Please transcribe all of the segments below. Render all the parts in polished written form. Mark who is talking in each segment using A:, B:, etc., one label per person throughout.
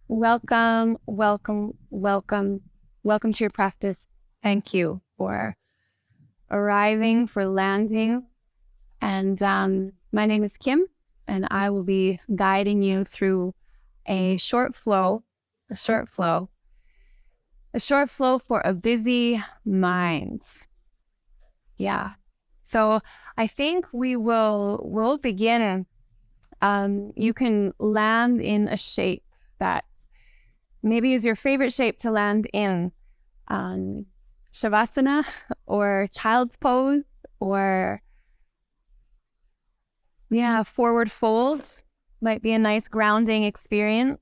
A: Welcome, welcome, welcome, welcome to your practice. Thank you for arriving, for landing. And my name is Kim, and I will be guiding you through a short flow for a busy mind. Yeah. So I think we'll begin. You can land in a shape that maybe is your favorite shape to land in. Shavasana or child's pose or forward fold might be a nice grounding experience.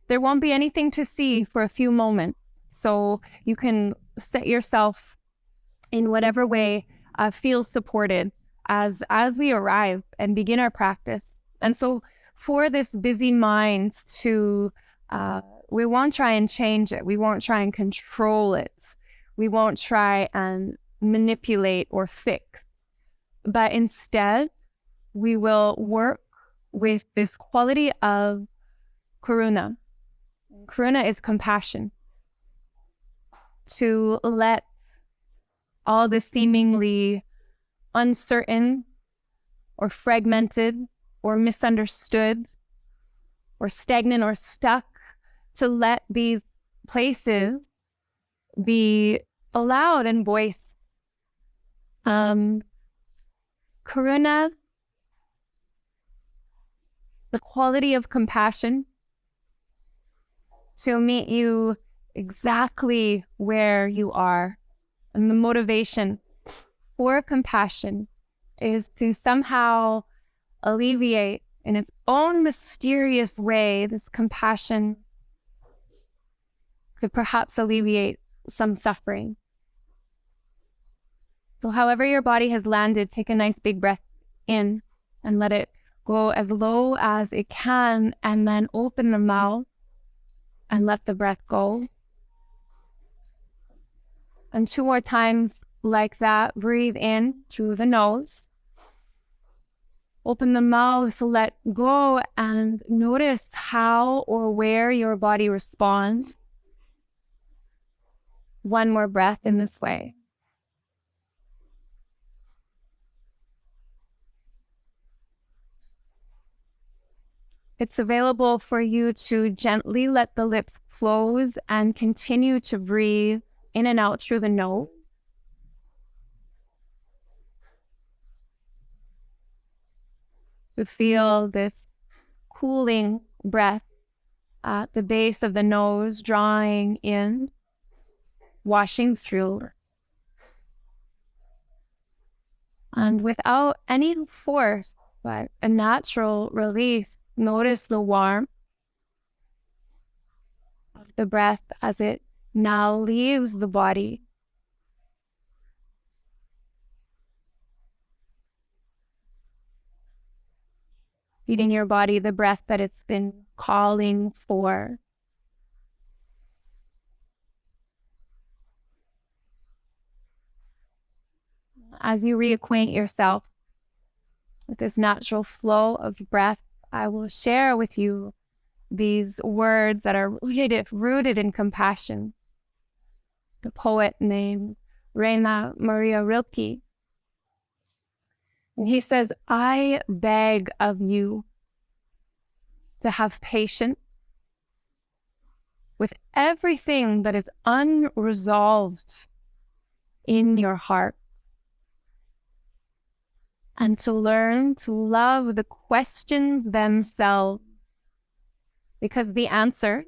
A: There won't be anything to see for a few moments, so you can set yourself in whatever way feels supported as we arrive and begin our practice. And so for this busy mind to we won't try and change it. We won't try and control it. We won't try and manipulate or fix. But instead, we will work with this quality of Karuna. Karuna is compassion. To let all the seemingly uncertain or fragmented or misunderstood or stagnant or stuck, to let these places be allowed and voiced. Karuna, the quality of compassion, to meet you exactly where you are. And the motivation for compassion is to somehow alleviate in its own mysterious way. This compassion could perhaps alleviate some suffering. So however your body has landed, take a nice big breath in and let it go as low as it can, and then open the mouth and let the breath go. And 2 more times like that. Breathe in through the nose. Open the mouth, let go, and notice how or where your body responds. 1 more breath in this way. It's available for you to gently let the lips close and continue to breathe in and out through the nose. To feel this cooling breath at the base of the nose, drawing in, washing through. And without any force, but a natural release, notice the warmth of the breath as it now leaves the body. Feeding your body the breath that it's been calling for. As you reacquaint yourself with this natural flow of breath, I will share with you these words that are rooted in compassion. The poet named Rainer Maria Rilke. And he says, I beg of you to have patience with everything that is unresolved in your heart, and to learn to love the questions themselves, because the answers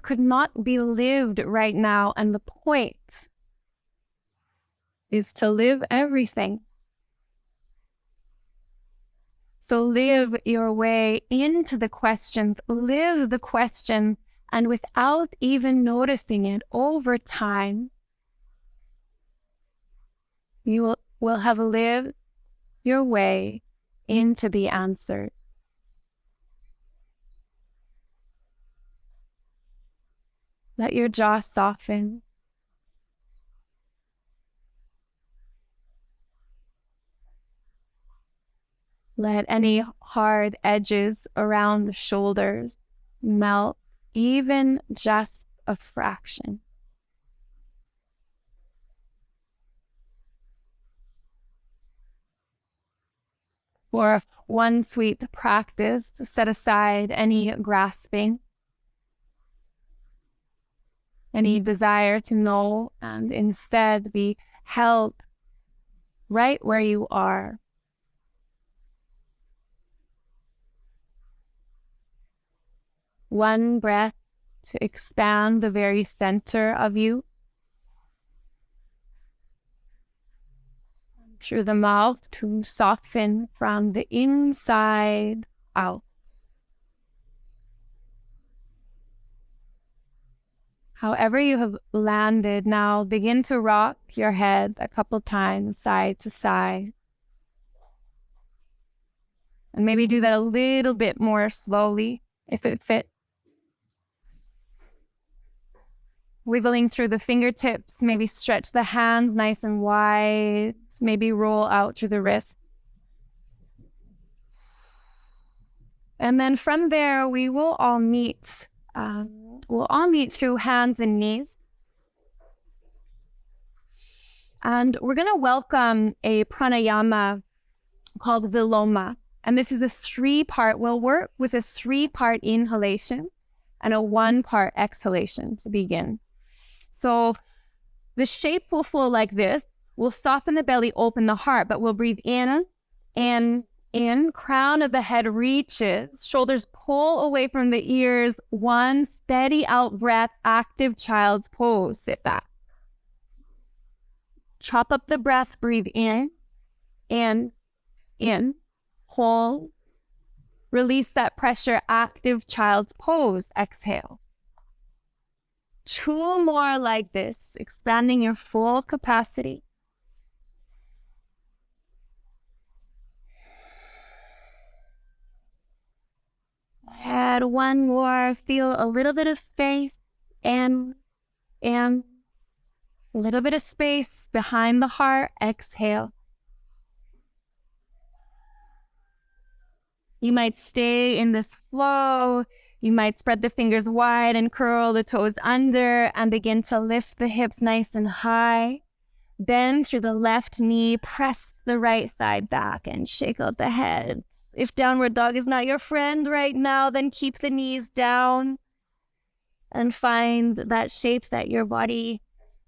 A: could not be lived right now, and the point is to live everything. So live your way into the questions, live the questions, and without even noticing it, over time, you will have lived your way into the answers. Let your jaw soften. Let any hard edges around the shoulders melt, even just a fraction. For one sweet practice, set aside any grasping, any desire to know, and instead be held right where you are. One breath to expand the very center of you. Through the mouth to soften from the inside out. However you have landed, now begin to rock your head a couple times side to side. And maybe do that a little bit more slowly if it fits. Wiggling through the fingertips, maybe stretch the hands nice and wide. Maybe roll out through the wrists. And then from there, we will all meet. We'll all meet through hands and knees. And we're going to welcome a pranayama called Viloma. And this is a 3-part. We'll work with a 3-part inhalation and a 1-part exhalation to begin. So the shapes will flow like this. We'll soften the belly, open the heart, but we'll breathe in, crown of the head reaches, shoulders pull away from the ears, one steady out breath, active child's pose, sit back. Chop up the breath, breathe in, hold, release that pressure, active child's pose, exhale. 2 more like this, expanding your full capacity. Add 1 more, feel a little bit of space and a little bit of space behind the heart, exhale. You might stay in this flow. You might spread the fingers wide and curl the toes under and begin to lift the hips nice and high. Bend through the left knee, press the right thigh back and shake out the head. If downward dog is not your friend right now, then keep the knees down and find that shape that your body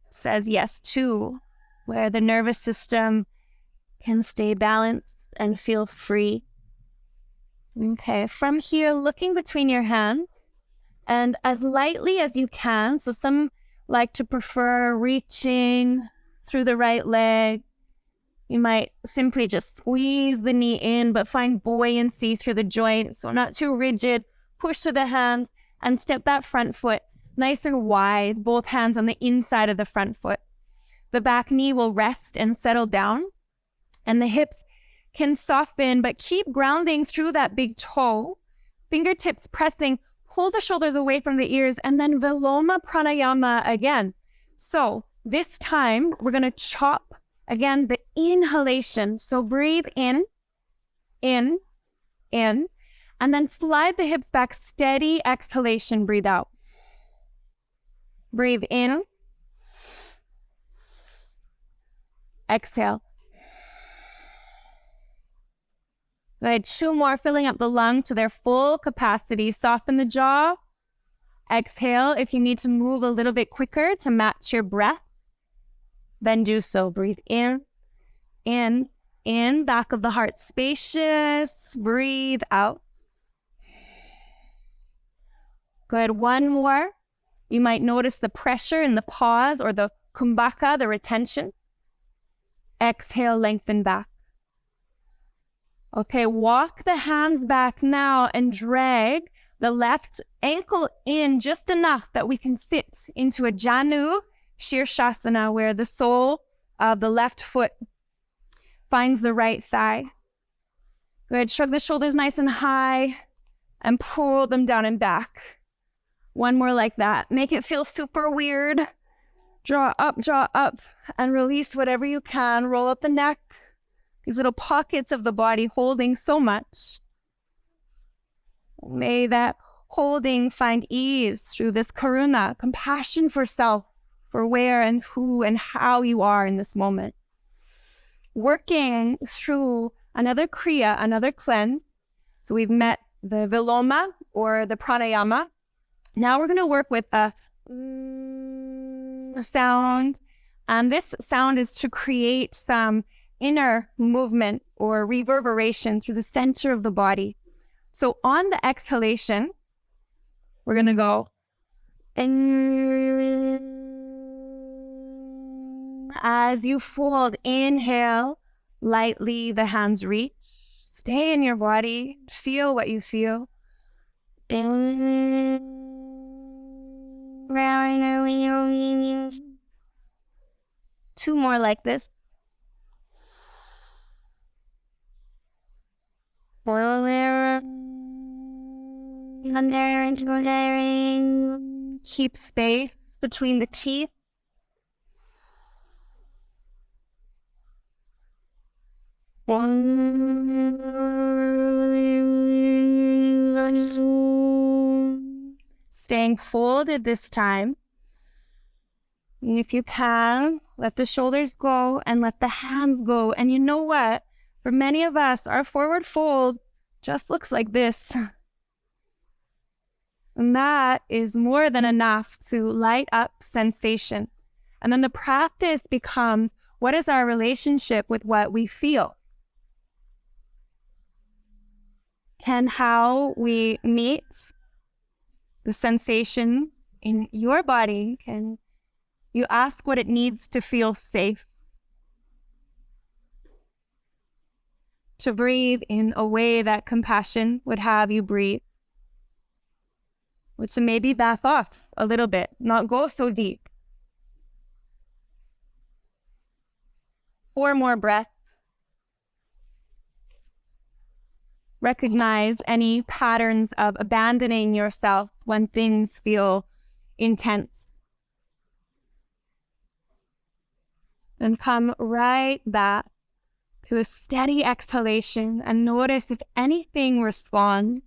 A: says yes to, where the nervous system can stay balanced and feel free. Okay, from here, looking between your hands and as lightly as you can. So some like to prefer reaching through the right leg. You might simply just squeeze the knee in, but find buoyancy through the joint. So not too rigid. Push to the hands and step that front foot nice and wide, both hands on the inside of the front foot. The back knee will rest and settle down, and the hips can soften, but keep grounding through that big toe. Fingertips pressing, pull the shoulders away from the ears, and then Viloma Pranayama again. So this time, we're going to chop, again, the inhalation. So breathe in, and then slide the hips back, steady exhalation, breathe out. Breathe in, exhale. Good, 2 more, filling up the lungs to their full capacity. Soften the jaw. Exhale. If you need to move a little bit quicker to match your breath, then do so. Breathe in, back of the heart spacious. Breathe out. Good, 1 more. You might notice the pressure in the pause or the kumbhaka, the retention. Exhale, lengthen back. Okay, walk the hands back now and drag the left ankle in just enough that we can sit into a Janu Shirshasana, where the sole of the left foot finds the right thigh. Good, shrug the shoulders nice and high and pull them down and back. 1 more like that. Make it feel super weird. Draw up, and release whatever you can. Roll up the neck, these little pockets of the body holding so much. May that holding find ease through this Karuna, compassion for self, for where and who and how you are in this moment. Working through another Kriya, another cleanse. So we've met the Viloma or the Pranayama. Now we're going to work with a sound. And this sound is to create some inner movement or reverberation through the center of the body. So on the exhalation, we're going to go. As you fold, inhale, lightly the hands reach. Stay in your body. Feel what you feel. Two more like this. Keep space between the teeth. Staying folded this time. And if you can, let the shoulders go and let the hands go. And you know what? For many of us, our forward fold just looks like this. And that is more than enough to light up sensation. And then the practice becomes, what is our relationship with what we feel? Can how we meet the sensations in your body, can you ask what it needs to feel safe? To breathe in a way that compassion would have you breathe. Or to maybe back off a little bit, not go so deep. 4 more breaths. Recognize any patterns of abandoning yourself when things feel intense. Then come right back to a steady exhalation and notice if anything responds.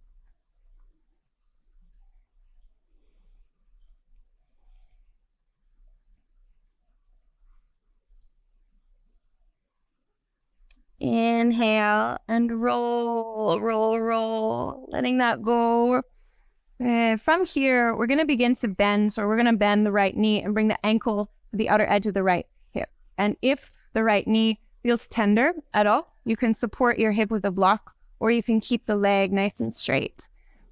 A: Inhale and roll, roll, roll, letting that go. From here, we're going to begin to bend. So we're going to bend the right knee and bring the ankle to the outer edge of the right hip. And if the right knee feels tender at all, you can support your hip with a block, or you can keep the leg nice and straight.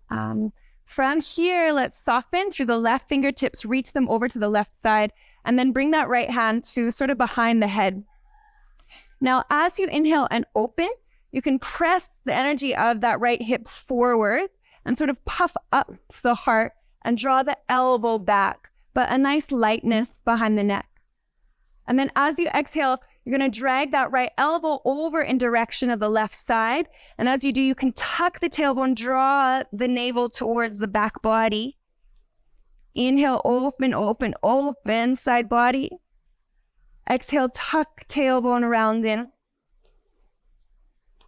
A: From here, let's soften through the left fingertips, reach them over to the left side, and then bring that right hand to sort of behind the head. Now, as you inhale and open, you can press the energy of that right hip forward and sort of puff up the heart and draw the elbow back, but a nice lightness behind the neck. And then as you exhale, you're going to drag that right elbow over in direction of the left side. And as you do, you can tuck the tailbone, draw the navel towards the back body. Inhale, open, open, open, side body. Exhale, tuck tailbone around in.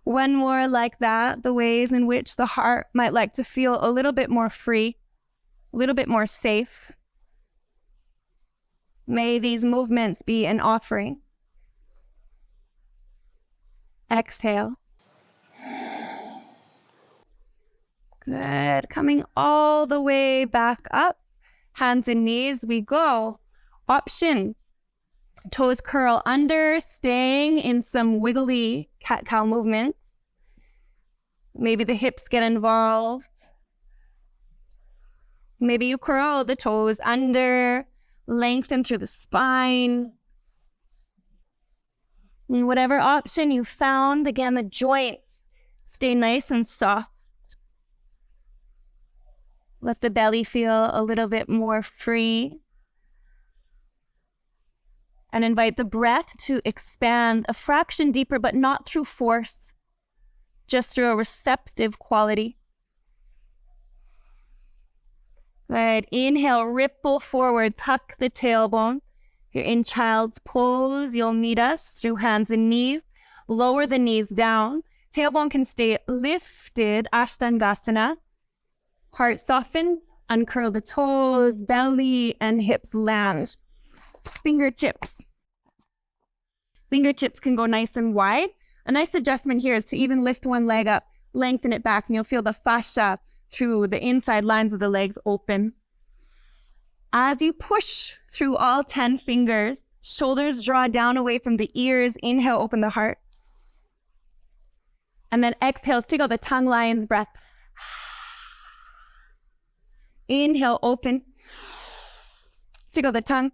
A: One more like that, the ways in which the heart might like to feel a little bit more free, a little bit more safe. May these movements be an offering. Exhale. Good. Coming all the way back up. Hands and knees, we go. Option. Toes curl under, staying in some wiggly cat-cow movements. Maybe the hips get involved. Maybe you curl the toes under, lengthen through the spine. And whatever option you found, again, the joints stay nice and soft. Let the belly feel a little bit more free. And invite the breath to expand a fraction deeper, but not through force, just through a receptive quality. Good. Inhale, ripple forward, tuck the tailbone. If you're in child's pose, you'll meet us through hands and knees. lower the knees down. Tailbone can stay lifted, Ashtangasana. Heart softens, uncurl the toes, belly and hips land. Fingertips. Fingertips can go nice and wide. A nice adjustment here is to even lift one leg up, lengthen it back, and you'll feel the fascia through the inside lines of the legs open. As you push through all 10 fingers, shoulders draw down away from the ears. Inhale, open the heart. And then exhale, stick out the tongue, lion's breath. Inhale, open. Stick out the tongue.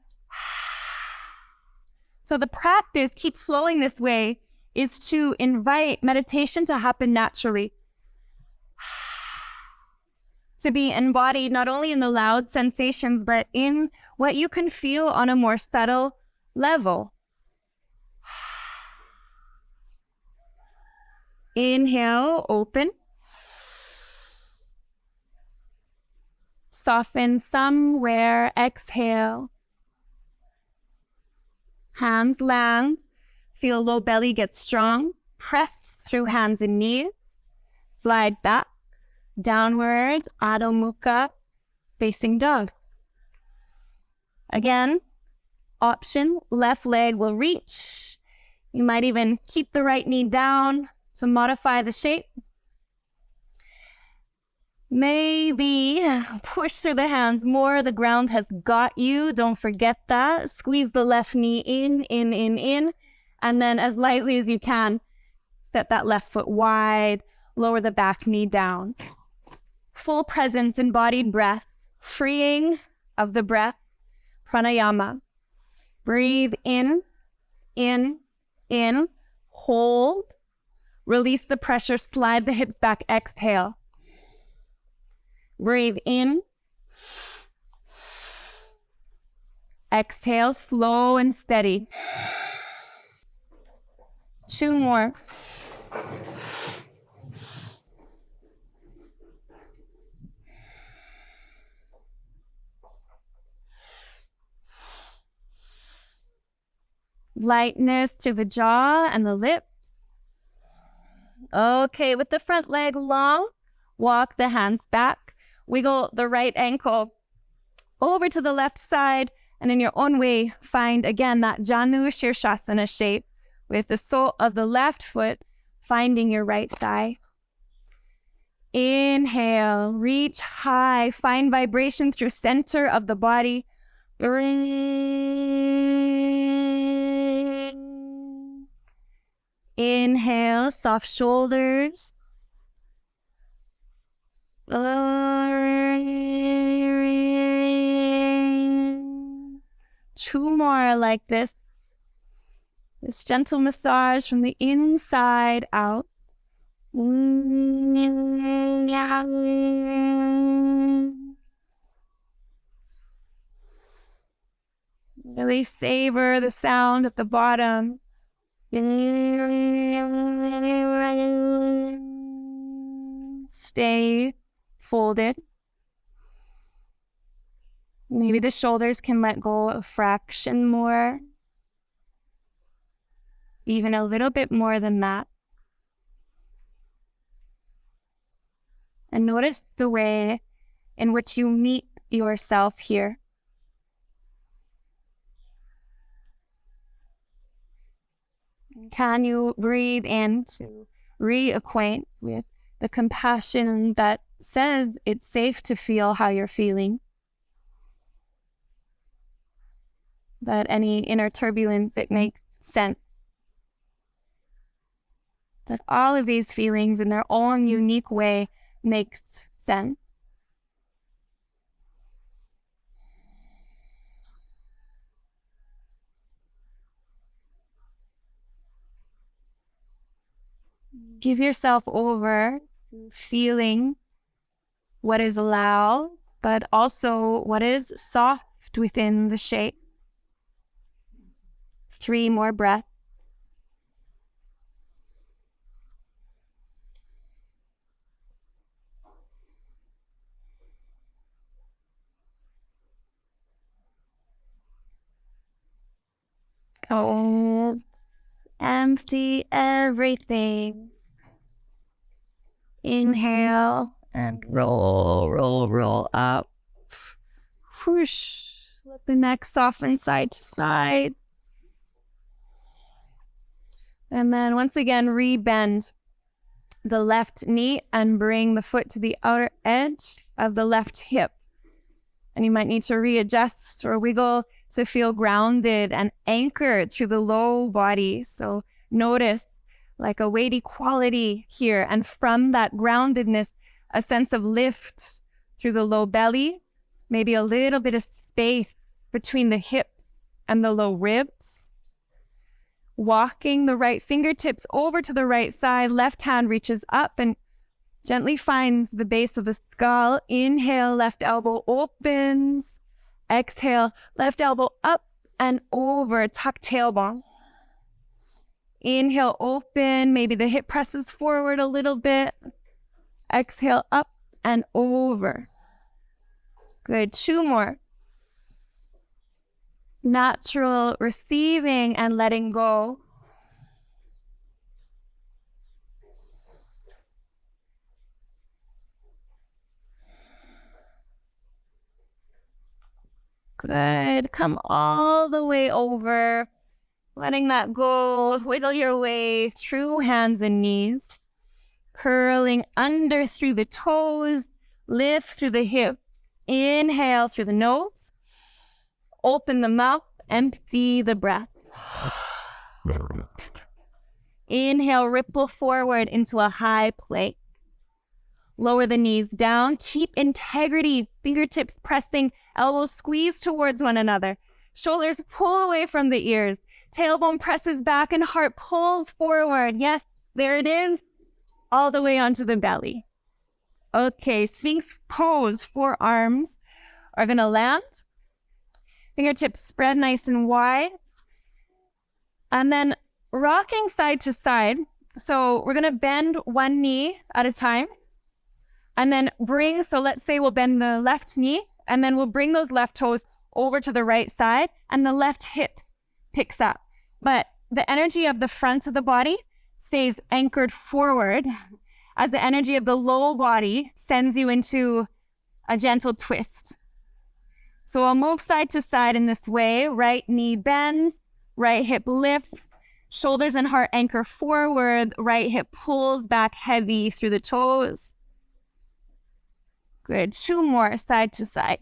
A: So the practice, keep flowing this way, is to invite meditation to happen naturally. To be embodied not only in the loud sensations, but in what you can feel on a more subtle level. Inhale, open. Soften somewhere, exhale. Hands land. Feel low belly get strong. Press through hands and knees. Slide back. Downward, Adho Mukha, facing dog. Again, option, left leg will reach. You might even keep the right knee down to modify the shape. Maybe push through the hands more. The ground has got you. Don't forget that. Squeeze the left knee in. And then as lightly as you can, step that left foot wide. Lower the back knee down. Full presence, embodied breath, freeing of the breath, pranayama. Breathe in, hold, release the pressure, slide the hips back, exhale. Breathe in, exhale, slow and steady. 2 more. Lightness to the jaw and the lips. Okay, with the front leg long, walk the hands back. Wiggle the right ankle over to the left side, and in your own way, find again that Janu Shirshasana shape with the sole of the left foot finding your right thigh. Inhale, reach high, find vibration through center of the body. Inhale, soft shoulders. 2 more like this. This gentle massage from the inside out. Really savor the sound at the bottom. Stay folded. Maybe the shoulders can let go a fraction more. Even a little bit more than that. And notice the way in which you meet yourself here. Can you breathe in to reacquaint with the compassion that says it's safe to feel how you're feeling? That any inner turbulence, it makes sense. That all of these feelings in their own unique way makes sense. Give yourself over to feeling what is loud, but also what is soft within the shape. 3 more breaths. Hold Empty everything. Inhale and roll up. Whoosh. Let the neck soften side to side. And then once again, rebend the left knee and bring the foot to the outer edge of the left hip. And you might need to readjust or wiggle to feel grounded and anchored through the low body. So notice like a weighty quality here. And from that groundedness, a sense of lift through the low belly, maybe a little bit of space between the hips and the low ribs. Walking the right fingertips over to the right side, left hand reaches up and gently finds the base of the skull. Inhale, left elbow opens. Exhale, left elbow up and over, tuck tailbone. Inhale, open, maybe the hip presses forward a little bit. Exhale, up and over. Good, 2 more. Natural receiving and letting go. Good. Come all the way over. Letting that go. Wiggle your way through hands and knees. Curling under through the toes. Lift through the hips. Inhale through the nose. Open the mouth. Empty the breath. Inhale, ripple forward into a high plank. Lower the knees down. Keep integrity. Fingertips pressing. Elbows squeeze towards one another. Shoulders pull away from the ears. Tailbone presses back and heart pulls forward. Yes, there it is. All the way onto the belly. Okay, Sphinx pose. Forearms are going to land. Fingertips spread nice and wide. And then rocking side to side. So we're going to bend one knee at a time. And then bring, so let's say we'll bend the left knee. And then we'll bring those left toes over to the right side. And the left hip picks up. But the energy of the front of the body stays anchored forward as the energy of the low body sends you into a gentle twist. So I'll move side to side in this way. Right knee bends, right hip lifts, shoulders and heart anchor forward, right hip pulls back heavy through the toes. Good. 2 more side to side.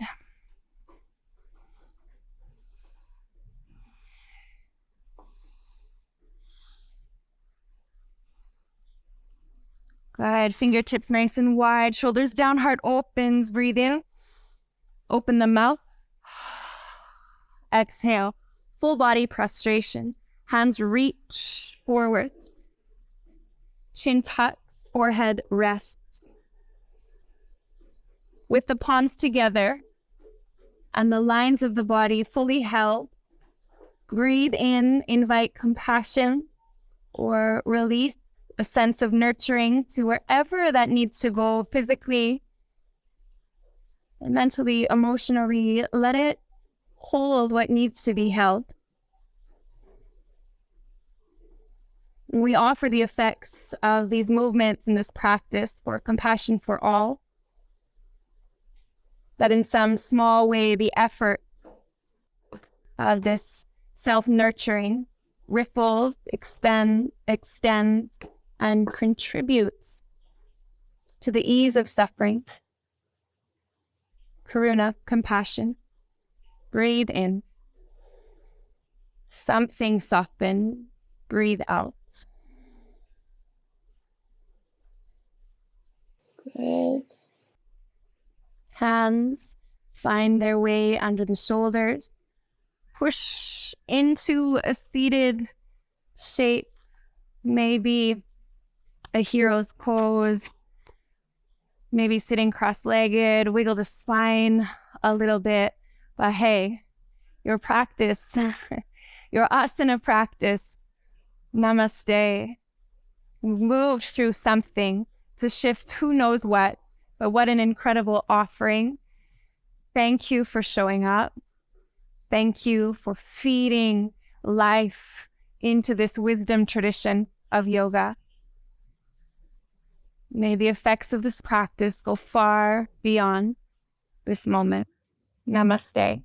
A: Good. Fingertips nice and wide, shoulders down, heart opens. Breathe in. Open the mouth. Exhale. Full body prostration. Hands reach forward. Chin tucks, forehead rests. With the palms together and the lines of the body fully held, breathe in, invite compassion or release, a sense of nurturing to wherever that needs to go physically, and mentally, emotionally. Let it hold what needs to be held. We offer the effects of these movements in this practice for compassion for all. That in some small way, the efforts of this self-nurturing ripples, extends, and contributes to the ease of suffering. Karuna, compassion. Breathe in. Something softens. Breathe out. Good. Hands find their way under the shoulders. Push into a seated shape, maybe a hero's pose, maybe sitting cross-legged. Wiggle the spine a little bit. But hey, your practice, your asana practice, namaste, moved through something to shift who knows what, but what an incredible offering. Thank you for showing up. Thank you for feeding life into this wisdom tradition of yoga. May the effects of this practice go far beyond this moment. Namaste.